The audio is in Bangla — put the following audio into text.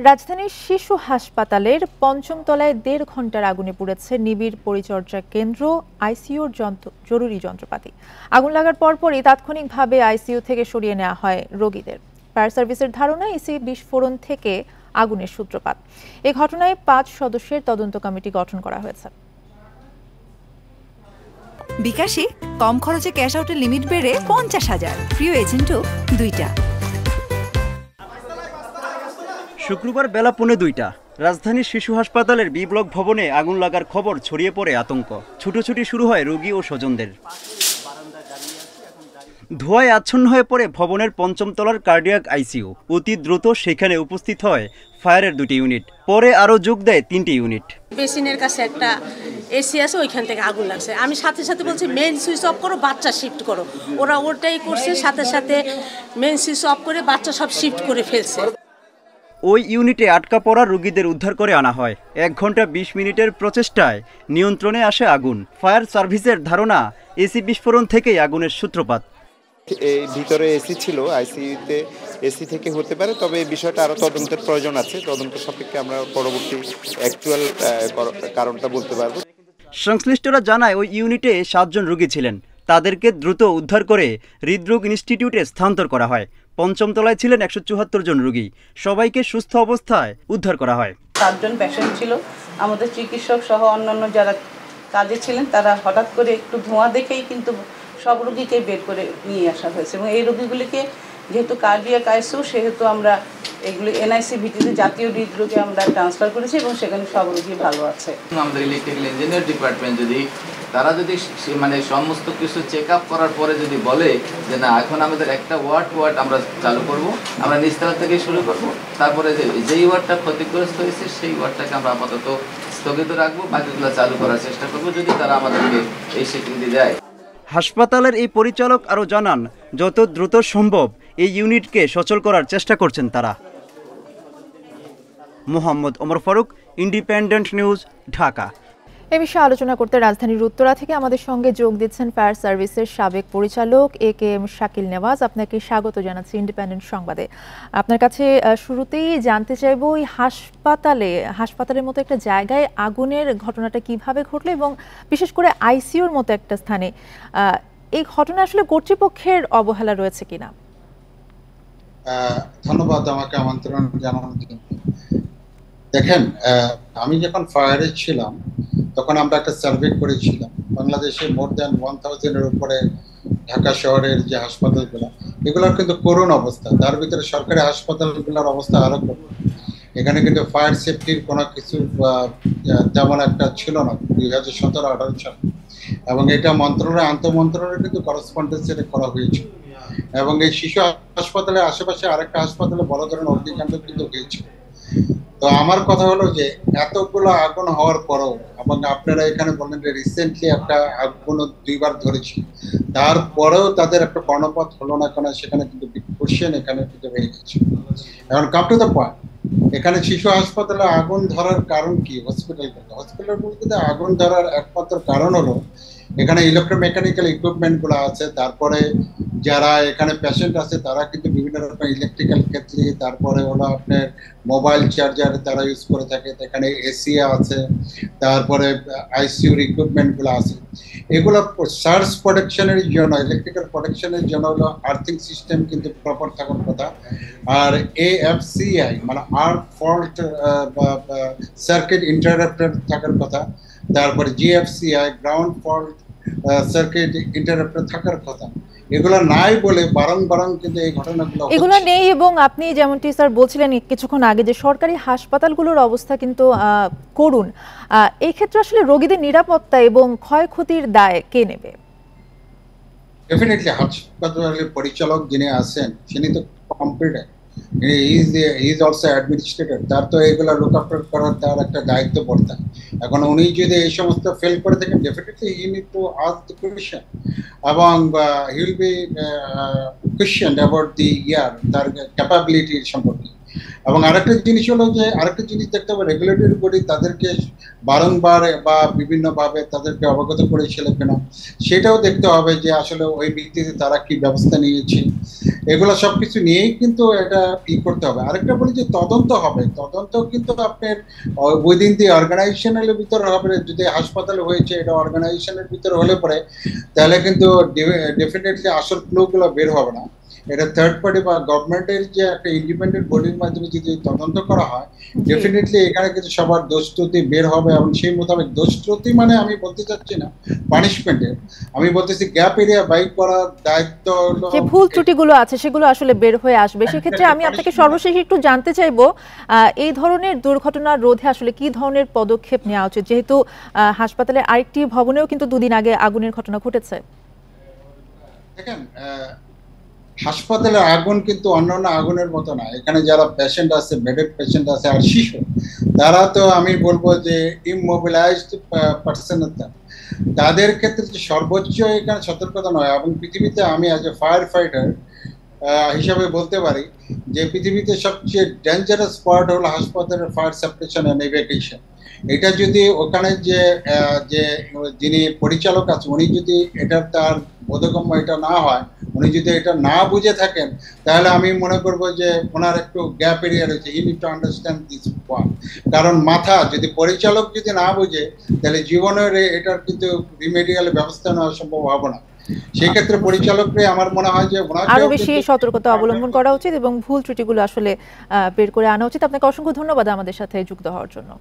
রাজধানীর শিশু হাসপাতালের পঞ্চম তলায় ১.৫ ঘন্টার আগুনে পুড়েছে নিবিড় পরিচর্যা কেন্দ্র, আইসিইউর জরুরি যন্ত্রপাতি। আগুন লাগার পরপরই তাৎক্ষণিকভাবে আইসিইউ থেকে সরিয়ে নেওয়া হয় রোগীদের। ফায়ার সার্ভিসের ধারণা এসি বিস্ফোরণ থেকে আগুনের সূত্রপাত। এ ঘটনায় ৫ সদস্যের তদন্ত কমিটি গঠন করা হয়েছে। বিকাশে কম খরচে ক্যাশ আউটের লিমিট বেড়ে ৫০,০০০। প্রিয় এজেন্টও ২টা। শুক্রবার বেলা ১:৩০ রাজধানীর শিশু হাসপাতালের বি ব্লক ভবনে আগুন লাগার খবর ছড়িয়ে পড়ে আতঙ্ক। ছুটোছুটি শুরু হয় রোগী ও স্বজনদের। ধোঁয়ায় আচ্ছন্ন হয়ে পড়ে ভবনের পঞ্চম তলার কার্ডিয়াক আইসিইউ। অতি দ্রুত সেখানে উপস্থিত হয় ফায়ারের ২টি ইউনিট। পরে আরও যোগ দেয় ৩টি ইউনিট। বেসিনের কাছে একটা এসি আছে, ওইখান থেকে আগুন লাগছে। আমি সাথে সাথে বলছি মেইন সুইচ অফ করো, বাচ্চা শিফট করো। ওরা ওটাই করছে, সাথে সাথে মেইন সুইচ অফ করে বাচ্চা সব শিফট করে ফেলছে। ওই ইউনিটে আটকা পড়া রোগীদের উদ্ধার করে আনা হয়। ১ ঘন্টা ২০ মিনিটের প্রচেষ্টায় নিয়ন্ত্রণে আসে আগুন। ফায়ার সার্ভিসের ধারণা এসি বিস্ফোরণ থেকেই আগুনের সূত্রপাত। এই ভিতরে এসি ছিল, আইসিইউতে এসি থেকে হতে পারে, তবে এই বিষয়টা আরও তদন্তের প্রয়োজন আছে। তদন্ত সাপেক্ষে আমরা পরবর্তী অ্যাকচুয়াল কারণটা বলতে পারবো। সংশ্লিষ্টরা জানায় ওই ইউনিটে ৭ জন রোগী ছিলেন। তাদেরকে দ্রুত উদ্ধার করে হৃদরোগ ইনস্টিটিউটে স্থানান্তর করা হয়। পঞ্চম তলায় ছিলেন ১৭৪ জন রোগী। সবাইকে সুস্থ অবস্থায় উদ্ধার করা হয়। ৭ জন পেশেন্ট ছিল। আমাদের চিকিৎসক সহ অন্যান্য যারা কাজে ছিলেন তারা হঠাৎ করে একটু ধোঁয়া দেখেই কিন্তু সব রোগীকে বের করে নিয়ে আসা হয়েছে, এবং এই রোগীগুলিকে যেহেতু কার্ডিয়াক আইসিইউ সেহেতু আমরা এগুলি এনআইসি ভিত্তিতে জাতীয় হৃদরোগে আমরা ট্রান্সফার করেছি, এবং সেখানে সব রোগী ভালো আছে। আমাদের ইলেকট্রিক্যাল ইঞ্জিনিয়ার ডিপার্টমেন্ট তারা যদি মানে সমস্ত কিছু চেক আপ করার পরে যদি বলে যে না এখন আমাদের একটা ওয়ার্ড আমরা চালু করব, আমরা নিচতলা থেকে শুরু করব, তারপরে যেই ওয়ার্ডটা ক্ষতিগ্রস্ত হয়েছে সেই ওয়ার্ডটাকে আমরা আপাতত স্থগিত রাখবো, বাকিগুলো চালু করার চেষ্টা করব যদি তারা আমাদেরকে এই স্বীকৃতি দেয়। হাসপাতালের এই পরিচালক আরও জানান, যত দ্রুত সম্ভব এই ইউনিটকে সচল করার চেষ্টা করছেন তারা। Mohammad Omar Faruk, independent news, Dhaka. এ বিষয়ে আলোচনা করতে রাজধানীর উত্তরা থেকে আমাদের সঙ্গে যোগ দিচ্ছেন ফায়ার সার্ভিসের সাবেক পরিচালক AKM শাকিল নেওয়াজ। আপনাকে স্বাগত জানাচ্ছি ইন্ডিপেন্ডেন্ট সংবাদে। আপনার কাছে শুরুতেই জানতে চাইব, এই হাসপাতালের মতো একটা জায়গায় আগুনের ঘটনাটা কিভাবে ঘটলো, এবং বিশেষ করে আইসিইউর মতো একটা স্থানে এই ঘটনা আসলে কর্তৃপক্ষের অবহেলা রয়েছে কিনা? ধন্যবাদ আমাকে আমন্ত্রণ জানানোর জন্য। দেখেন, আমি যখন ফায়ারে ছিলাম তখন আমরা একটা সার্ভে করেছিলাম। বাংলাদেশে মোর দ্যান 1000-এর উপরে ঢাকা শহরের যে হাসপাতালগুলো, এগুলোর কিন্তু করুণ অবস্থা। তার ভিতরে সরকারি হাসপাতালগুলোর অবস্থা আরো করুণ। এখানে কিন্তু ফায়ার সেফটির কোনো কিছু তেমন একটা ছিল না 2017-18 সালে, এবং এটা আন্তঃমন্ত্রণালয় কিন্তু করসপন্ডেন্সে করা হয়েছিল। এবং এই শিশু হাসপাতালের আশেপাশে আরেকটা হাসপাতালে বড় ধরনের অগ্নিকাণ্ড কিন্তু হয়েছিল। তো আমার কথা হলো যে এতগুলো আগুন হওয়ার পরেও, এবং আপনারা এখানে বললেন যে রিসেন্টলি একটা আগুন 2বার ধরেছি, তারপরেও তাদের একটা কর্ণপাত হলো না কেন, সেখানে কিন্তু কোশ্চেন এখানে কিন্তু হয়ে গেছে। এখন কাম টু দ্য পয়েন্ট, এখানে শিশু হাসপাতালে আগুন ধরার কারণ কি? হসপিটালগুলোতে আগুন ধরার একমাত্র কারণ হলো এখানে ইলেকট্রোমেকানিক্যাল ইকুইপমেন্টগুলো আছে, তারপরে যারা এখানে পেশেন্ট আছে তারা কিন্তু বিভিন্ন রকম ইলেকট্রিক্যাল কেটলি, তারপরে হলো আপনার মোবাইল চার্জার তারা ইউজ করে থাকে, এখানে এসি আছে, তারপরে আইসিইউর ইকুইপমেন্টগুলো আছে। এগুলো সার্জ প্রোটেকশনের জন্য, ইলেকট্রিক্যাল প্রোটেকশনের জন্য হলো আর্থিং সিস্টেম কিন্তু প্রপার থাকার কথা। আর AFCI মানে আর্ক ফল্ট সার্কিট ইন্টারাপ্টার থাকার কথা। তারপরে GFCI গ্রাউন্ড ফল্ট সার্কিট ইন্টারাপ্টার থাকার কথা। এগুলো নাই বলে বারং কিন্তু এই ঘটনাগুলো এগুলো নেই। এবং আপনি যেমনটি স্যার বলছিলেন কিছুক্ষণ আগে যে সরকারি হাসপাতালগুলোর অবস্থা কিন্তু করুণ। এই ক্ষেত্রে আসলে রোগীদের নিরাপত্তা এবং ক্ষয়ক্ষতির দায় কে নেবে? ডেফিনেটলি হাসপাতালের পরিচালক যিনি আছেন তিনি তো কম্পিটেন্ট, ইজ অলসো অ্যাডমিনিস্ট্রেটর, তার তো এগুলো লুক আফটার করার তার একটা দায়িত্ব পড়তা। এখন উনি যদি এই সমস্ত ফেল করে থাকেন, definitely he need to ask the question, এবং he will be questioned about the তার ক্যাপাবিলিটির সম্পর্কে। এবং আরেকটা জিনিস হলো যে আরেকটা জিনিস দেখতে হবে রেগুলেটরি বডি তাদেরকে বারংবার বা বিভিন্নভাবে তাদেরকে অবগত করেছিল কিনা সেটাও দেখতে হবে যে আসলে ওই ভিত্তিতে তারা কি ব্যবস্থা নিয়েছে, এগুলো সবকিছু নিয়েই কিন্তু এটা করতে হবে। আরেকটা বলি যে তদন্ত হবে, তদন্ত কিন্তু আপনার উইদিন দি অর্গানাইজেশনের ভিতরে হবে। যদি হাসপাতালে হয়েছে এটা অর্গানাইজেশনের ভিতরে হলে পরে তাহলে কিন্তু ডেফিনেটলি আসল ক্লুগুলো বের হবে না। এটা থার্ড পার্টি বা গভর্নমেন্টের যে একটা ইন্ডিপেন্ডেন্ট বডির মাধ্যমে যদি তদন্ত করা হয় ডেফিনেটলি এখানে কিন্তু সবার দোষ ত্রুটি বের হবে এবং সেই মোতাবেক দোষ ত্রুটি মানে আমি বলতে চাচ্ছি না পানিশমেন্টের, আমি বলতেছি গ্যাপ এরিয়া বাইক করার দায়িত্ব হলো যে ভুল ত্রুটিগুলো আছে সেগুলো আসলে বের হয়ে আসবে। সেক্ষেত্রে আমি আপনাকে সর্বশেষ একটু জানতে চাইবো এই ধরনের দুর্ঘটনা রোধে আসলে কি ধরনের পদক্ষেপ নেওয়া উচিত, যেহেতু হাসপাতালের আরেকটি ভবনেও কিন্তু দুদিন আগে আগুনের ঘটনা ঘটেছে। দেখেন হাসপাতালের আগুন কিন্তু অন্যান্য আগুনের মতো না, এখানে যারা পেশেন্ট আছে বেডেড পেশেন্ট আছে আর শিশু তারা তো আমি বলবো যে ইমমোবিলাইজড পার্সন, তাদের ক্ষেত্রে যে সর্বোচ্চ এখানে সতর্কতা নয়। এবং পৃথিবীতে আমি অ্যাজ এ ফায়ার ফাইটার হিসাবে বলতে পারি যে পৃথিবীতে সবচেয়ে ডেঞ্জারাস পার্ট হলো হাসপাতালের ফায়ার সাপ্রেশন অ্যান্ড ইভ্যাকুয়েশন। এটা যদি ওখানে যে যিনি পরিচালক আছে উনি যদি তার বোধগম্য এটা না হয়, উনি যদি এটা না বুঝে থাকেন তাহলে আমি মনে করবো যে ওনার একটু গ্যাপ এরিয়া রয়েছে, হি need to understand this point. কারণ মাথা যদি পরিচালক যদি না বুঝে তাহলে জীবনের এটার কিন্তু রিমেডিয়াল ব্যবস্থা নেওয়া সম্ভব হবে না। সেক্ষেত্রে পরিচালকরে আমার মনে হয় যে আরো বেশি সতর্কতা অবলম্বন করা উচিত এবং ভুল ত্রুটিগুলো আসলে বের করে আনা উচিত। আপনাকে অসংখ্য ধন্যবাদ আমাদের সাথে যুক্ত হওয়ার জন্য।